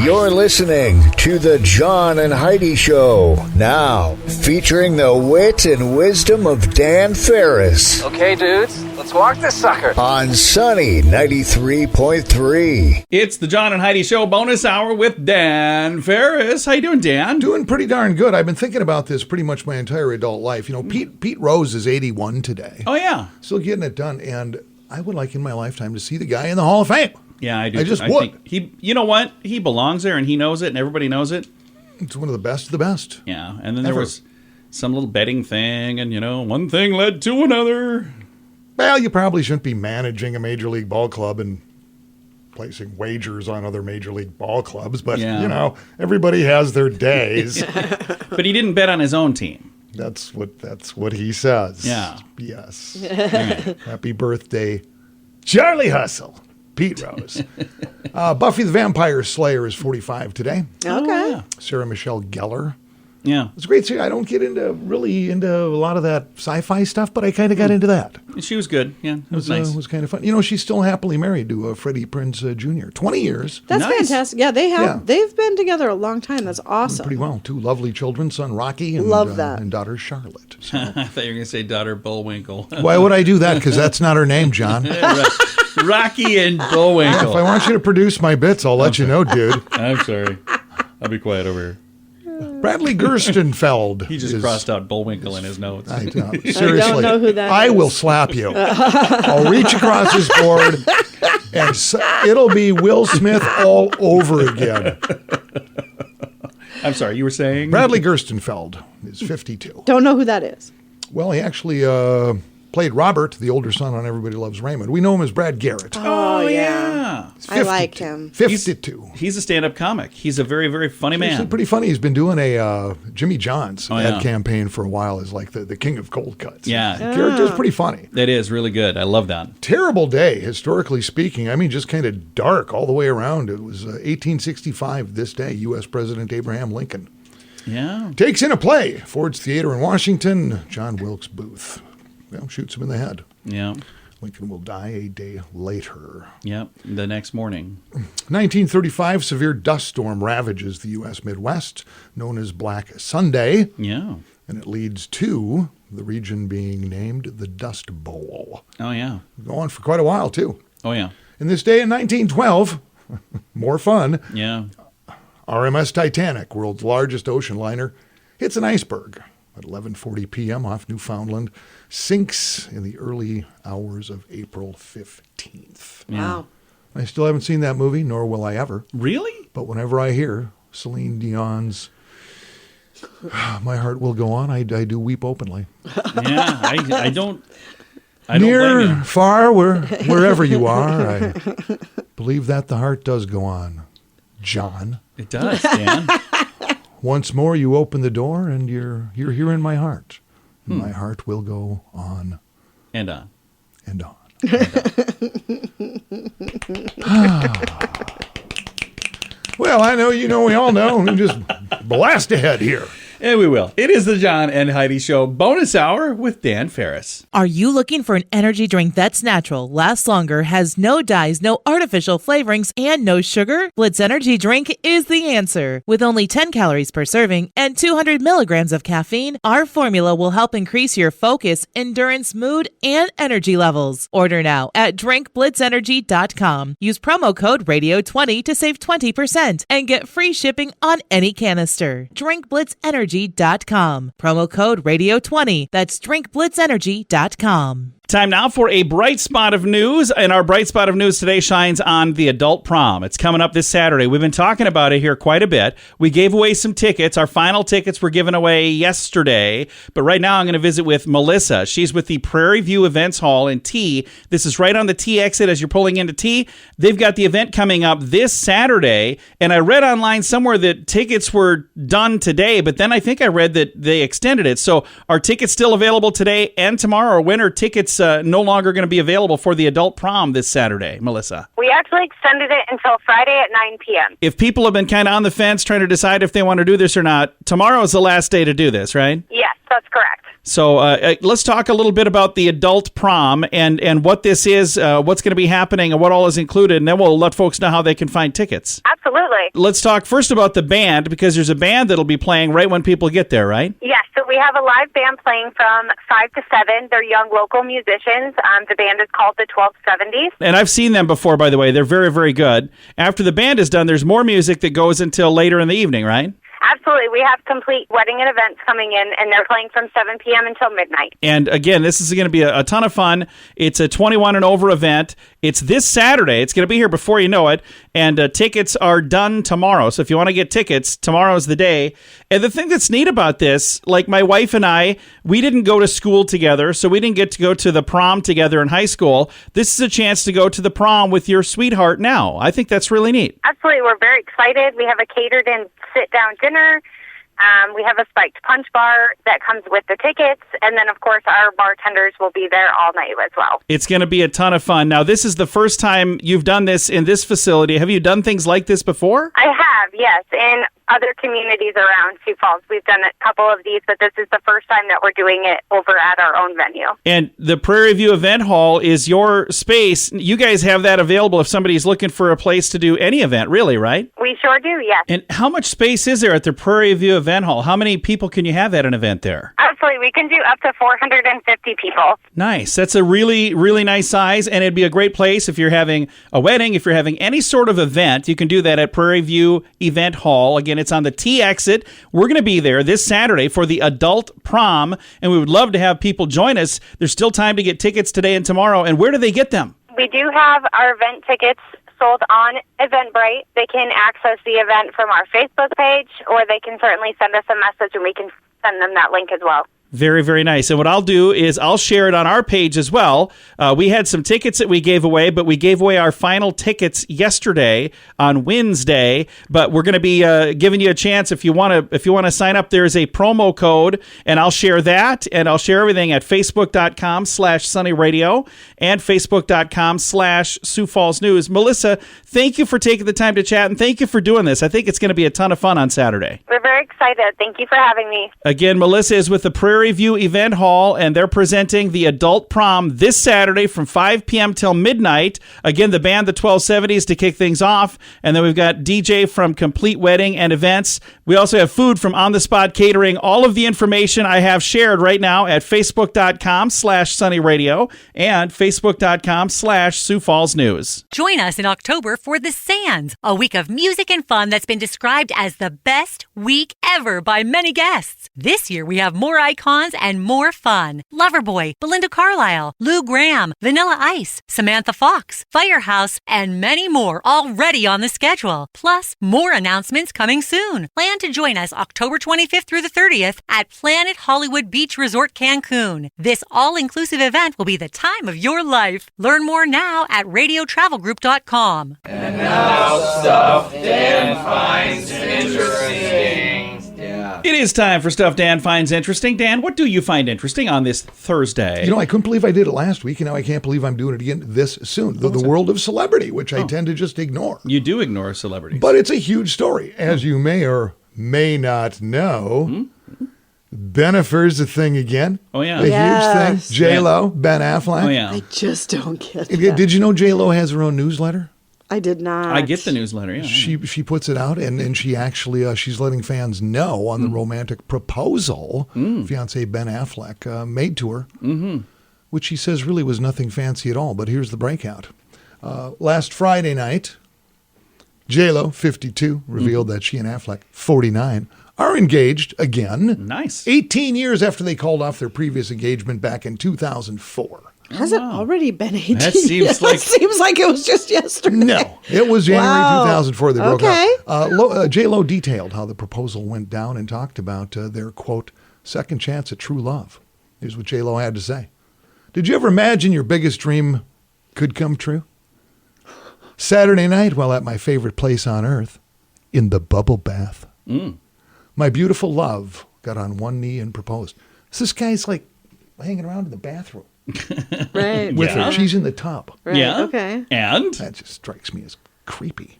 You're listening to The John and Heidi Show. Now, featuring the wit and wisdom of Dan Ferris. Okay, dudes, let's walk this sucker. On Sunny 93.3. It's the John and Heidi Show bonus hour with Dan Ferris. How you doing, Dan? Doing pretty darn good. I've been thinking about this pretty much my entire adult life. You know, Pete Rose is 81 today. Oh, yeah. Still getting it done. And I would like in my lifetime to see the guy in the Hall of Fame. Yeah, I do. I just would. Think he, you know what? He belongs there, and he knows it, and everybody knows it. It's one of the best of the best. Yeah, and then there was some little betting thing, and, you know, one thing led to another. Well, you probably shouldn't be managing a Major League ball club and placing wagers on other Major League ball clubs, but, you know, everybody has their days. But he didn't bet on his own team. That's what he says. Yeah. Yes. Happy birthday, Charlie Hustle. Pete Rose. Buffy the Vampire Slayer is 45 today. Okay. Sarah Michelle Gellar. Yeah. It's a great series. I don't get really into a lot of that sci-fi stuff, but I kind of got into that. She was good. Yeah, it was nice. It was kind of fun. You know, she's still happily married to Freddie Prinze Jr. 20 years. That's fantastic. Yeah, they have. Yeah. They've been together a long time. That's awesome. Pretty well. Two lovely children, son Rocky and, Love that. And daughter Charlotte. So. I thought you were going to say daughter Bullwinkle. Why would I do that? Because that's not her name, John. Rocky and Bullwinkle. If I want you to produce my bits, I'll let you know, dude. I'm sorry. I'll be quiet over here. Bradley Gerstenfeld. He just crossed out Bullwinkle in his notes. I know. Seriously. I don't know who that is. I will slap you. I'll reach across his board, and it'll be Will Smith all over again. I'm sorry, you were saying? Bradley Gerstenfeld is 52. Don't know who that is. Well, he actually played Robert, the older son on Everybody Loves Raymond. We know him as Brad Garrett. Oh, yeah. I like him. 52. He's a stand-up comic. He's a very, very funny man. He's pretty funny. He's been doing a Jimmy John's ad campaign for a while as like the king of cold cuts. Yeah. The character's pretty funny. It is really good. I love that. Terrible day, historically speaking. I mean, just kind of dark all the way around. It was 1865 this day, U.S. President Abraham Lincoln. Yeah. Takes in a play, Ford's Theater in Washington, John Wilkes Booth. Well, shoots him in the head. Yeah. Lincoln will die a day later. Yep, the next morning. 1935, severe dust storm ravages the U.S. Midwest, known as Black Sunday. Yeah. And it leads to the region being named the Dust Bowl. Oh, yeah. Go on for quite a while, too. Oh, yeah. And this day in 1912, more fun. Yeah. RMS Titanic, world's largest ocean liner, hits an iceberg at 11:40 p.m. off Newfoundland, sinks in the early hours of April 15th. Wow. I still haven't seen that movie, nor will I ever. Really? But whenever I hear Celine Dion's My Heart Will Go On, I do weep openly. Yeah, I don't Near, far, wherever you are, I believe that the heart does go on. John. It does, Dan. Once more you open the door and you're here in my heart. My heart will go on. And on. And on. Well, I know, we all know. We just blast ahead here. And we will. It is the John and Heidi Show bonus hour with Dan Ferris. Are you looking for an energy drink that's natural, lasts longer, has no dyes, no artificial flavorings, and no sugar? Blitz Energy Drink is the answer. With only 10 calories per serving and 200 milligrams of caffeine, our formula will help increase your focus, endurance, mood, and energy levels. Order now at drinkblitzenergy.com. Use promo code RADIO20 to save 20% and get free shipping on any canister. drinkblitzenergy.com. Promo code RADIO20. That's drinkblitzenergy.com. Time now for a bright spot of news, and our bright spot of news today shines on the adult prom. It's coming up this Saturday. We've been talking about it here quite a bit. We gave away some tickets. Our final tickets were given away yesterday, but right now I'm going to visit with Melissa. She's with the Prairie View Events Hall in T. This is right on the T exit as you're pulling into T. They've got the event coming up this Saturday, and I read online somewhere that tickets were done today, but then I think I read that they extended it. So are tickets still available today and tomorrow, or when are tickets no longer going to be available for the adult prom this Saturday, Melissa? We actually extended it until Friday at 9 p.m. If people have been kind of on the fence trying to decide if they want to do this or not, tomorrow is the last day to do this, right? Yes, that's correct. So let's talk a little bit about the adult prom and what this is, what's going to be happening, and what all is included, and then we'll let folks know how they can find tickets. Absolutely. Let's talk first about the band, because there's a band that'll be playing right when people get there, right? Yes, so we have a live band playing from 5 to 7. They're young local musicians. The band is called the 1270s. And I've seen them before, by the way. They're very, very good. After the band is done, there's more music that goes until later in the evening, right? Absolutely. We have complete wedding and events coming in, and they're playing from 7 p.m. until midnight. And again, this is going to be a ton of fun. It's a 21 and over event. It's this Saturday. It's going to be here before you know it. And tickets are done tomorrow. So if you want to get tickets, tomorrow's the day. And the thing that's neat about this, like my wife and I, we didn't go to school together, so we didn't get to go to the prom together in high school. This is a chance to go to the prom with your sweetheart now. I think that's really neat. Absolutely. We're very excited. We have a catered-in sit-down dinner. We have a spiked punch bar that comes with the tickets. And then, of course, our bartenders will be there all night as well. It's going to be a ton of fun. Now, this is the first time you've done this in this facility. Have you done things like this before? I have, yes. In other communities around Sioux Falls, we've done a couple of these, but this is the first time that we're doing it over at our own venue. And the Prairie View Event Hall is your space. You guys have that available if somebody's looking for a place to do any event, really, right? We sure do, yes. And how much space is there at the Prairie View Event Hall? How many people can you have at an event there? Absolutely. We can do up to 450 people. Nice. That's a really, really nice size, and it'd be a great place if you're having a wedding, if you're having any sort of event. You can do that at Prairie View Event Hall. Again, it's on the T exit. We're going to be there this Saturday for the adult prom, and we would love to have people join us. There's still time to get tickets today and tomorrow. And where do they get them? We do have our event tickets sold on Eventbrite. They can access the event from our Facebook page, or they can certainly send us a message and we can send them that link as well. Very, very nice. And what I'll do is I'll share it on our page as well. We had some tickets that we gave away, but we gave away our final tickets yesterday on Wednesday. But we're going to be giving you a chance if you want to sign up. There is a promo code, and I'll share that, and I'll share everything at facebook.com/sunnyradio and facebook.com/Sioux Falls News. Melissa, thank you for taking the time to chat, and thank you for doing this. I think it's going to be a ton of fun on Saturday. We're very excited. Thank you for having me. Again, Melissa is with the Prairie View Event Hall, and they're presenting the adult prom this Saturday from 5 p.m. till midnight. Again, the band, the 1270s, to kick things off. And then we've got DJ from Complete Wedding and Events. We also have food from On the Spot Catering. All of the information I have shared right now at facebook.com/sunnyradio and facebook.com/Sioux Falls News. Join us in October for The Sands, a week of music and fun that's been described as the best week ever by many guests. This year, we have more icons and more fun. Loverboy, Belinda Carlisle, Lou Graham, Vanilla Ice, Samantha Fox, Firehouse, and many more already on the schedule. Plus, more announcements coming soon. Plan to join us October 25th through the 30th at Planet Hollywood Beach Resort Cancun. This all-inclusive event will be the time of your life. Learn more now at radiotravelgroup.com. And now stuff Dan finds interesting. Yeah. It is time for Stuff Dan Finds Interesting. Dan, what do you find interesting on this Thursday? You know, I couldn't believe I did it last week, and now I can't believe I'm doing it again this soon. The world of celebrity, which I tend to just ignore. You do ignore celebrities. But it's a huge story. As you may or may not know, Bennifer's a thing again. Oh, yeah. A huge thing. J-Lo, Ben Affleck. Oh, yeah. I just don't get that. Did you know J-Lo has her own newsletter? I did not. I get the newsletter, yeah. She puts it out, and she actually, she's letting fans know on the romantic proposal fiancé Ben Affleck made to her, which she says really was nothing fancy at all. But here's the breakout. Last Friday night, J-Lo, 52, revealed that she and Affleck, 49, are engaged again. Nice. 18 years after they called off their previous engagement back in 2004. Has it already been 18 That seems years? like... It seems like it was just yesterday. No, it was January 2004 they broke up. J-Lo detailed how the proposal went down and talked about their, quote, second chance at true love. Here's what J-Lo had to say. Did you ever imagine your biggest dream could come true? Saturday night, while at my favorite place on earth, in the bubble bath, my beautiful love got on one knee and proposed. So this guy's like hanging around in the bathroom. Right. With her. She's in the tub. Right. Yeah. Okay. And? That just strikes me as creepy.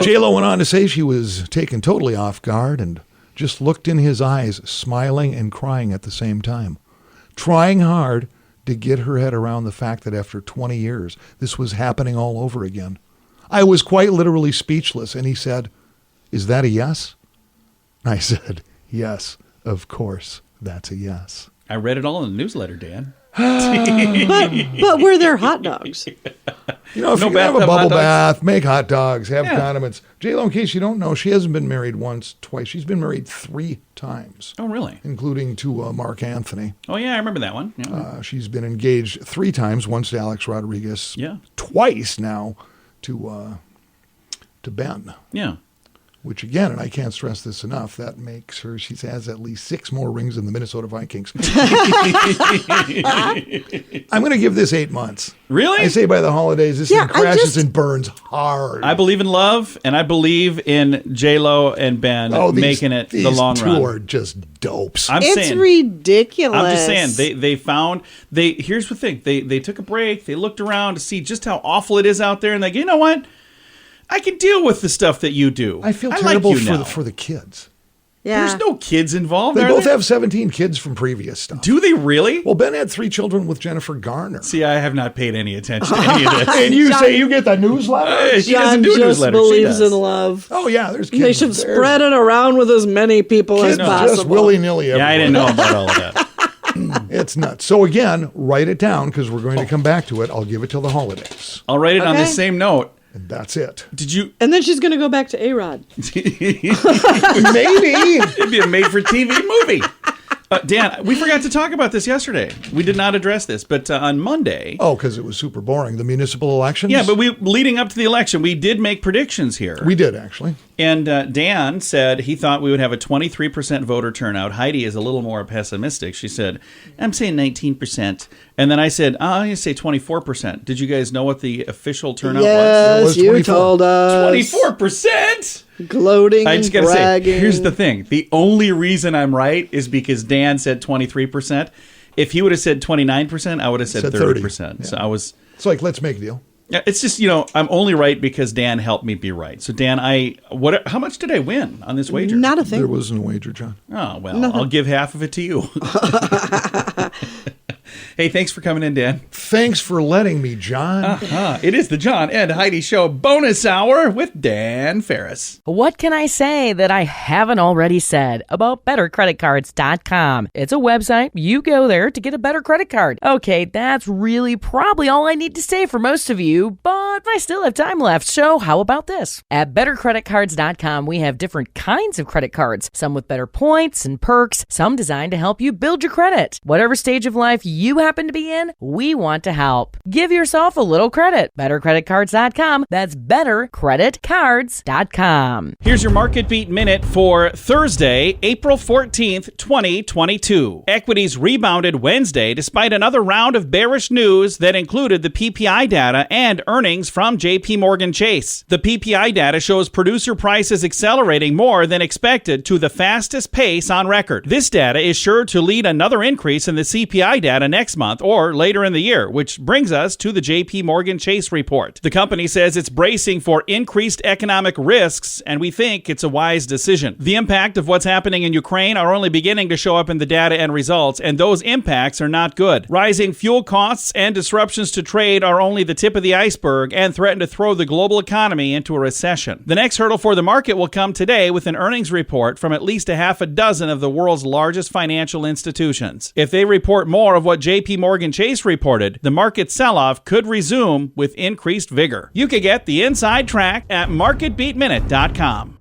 J-Lo went on to say she was taken totally off guard and just looked in his eyes, smiling and crying at the same time, trying hard to get her head around the fact that after 20 years, this was happening all over again. I was quite literally speechless, and he said, "Is that a yes?" And I said, "Yes, of course, that's a yes." I read it all in the newsletter, Dan. But were there hot dogs? You know, if No you have a bathtub hot bubble dogs? bath, make hot dogs, have Yeah. condiments. J-Lo, in case you don't know, she hasn't been married once, twice. She's been married 3 times, Oh, really? including to Mark Anthony. Oh, yeah, I remember that one. Yeah. She's been engaged 3 times, once to Alex Rodriguez, Yeah. twice now to Ben, Yeah. which again, and I can't stress this enough, that makes her, she has at least 6 more rings than the Minnesota Vikings. I'm going to give this 8 months. Really? I say by the holidays, this Yeah, thing crashes just- and burns hard. I believe in love, and I believe in J-Lo and Ben making it the long these run. two are just dopes. I'm It's saying, ridiculous. I'm just saying here's the thing. They took a break, they looked around to see just how awful it is out there, and they go, you know what? I can deal with the stuff that you do. I feel like terrible you for now. for the kids. Yeah. There's no kids involved. They are both there? have 17 kids from previous stuff. Do they really? Well, Ben had 3 children with Jennifer Garner. See, I have not paid any attention to any of this. And you say you get the newsletter? She John doesn't do a just newsletter. She believes does. in love. Oh, yeah, there's kids. They should spread it around with as many people as Kids possible. just willy-nilly Yeah, I everywhere. didn't know about all of that. It's nuts. So again, write it down because we're going to come back to it. I'll give it till the holidays. I'll write it on the Okay. same note. And that's it. Did you? And then she's going to go back to A-Rod. Maybe. It'd be a made-for-TV movie. Dan, we forgot to talk about this yesterday. We did not address this, but on Monday. Oh, because it was super boring. The municipal elections? Yeah, but leading up to the election, we did make predictions here. We did, actually. And Dan said he thought we would have a 23% voter turnout. Heidi is a little more pessimistic. She said, I'm saying 19%. And then I said, I'm going to say 24%. Did you guys know what the official turnout was? It Yes, was you 24. told us. 24%? Gloating I just got to say, bragging. here's the thing. The only reason I'm right is because Dan said 23%. If he would have said 29%, I would have said 30%. Yeah. So I was... It's like, let's make a deal. Yeah, it's just, I'm only right because Dan helped me be right. So Dan, how much did I win on this wager? Not a thing. There wasn't a wager, John. Oh, well, I'll give half of it to you. Hey, thanks for coming in, Dan. Thanks for letting me, John. It is the John and Heidi Show bonus hour with Dan Ferris. What can I say that I haven't already said about bettercreditcards.com? It's a website. You go there to get a better credit card. Okay, that's really probably all I need to say for most of you, but I still have time left, so how about this? At bettercreditcards.com, we have different kinds of credit cards, some with better points and perks, some designed to help you build your credit. Whatever stage of life you happen to be in, we want to help. Give yourself a little credit. Bettercreditcards.com. That's bettercreditcards.com. Here's your Marketbeat Minute for Thursday, April 14th, 2022. Equities rebounded Wednesday despite another round of bearish news that included the PPI data and earnings from JP Morgan Chase. The PPI data shows producer prices accelerating more than expected to the fastest pace on record. This data is sure to lead another increase in the CPI data next month or later in the year, which brings us to the JP Morgan Chase report. The company says it's bracing for increased economic risks, and we think it's a wise decision. The impact of what's happening in Ukraine are only beginning to show up in the data and results, and those impacts are not good. Rising fuel costs and disruptions to trade are only the tip of the iceberg and threaten to throw the global economy into a recession. The next hurdle for the market will come today with an earnings report from at least a half a dozen of the world's largest financial institutions. If they report more of what JP Morgan Chase reported, the market sell-off could resume with increased vigor. You could get the inside track at marketbeatminute.com.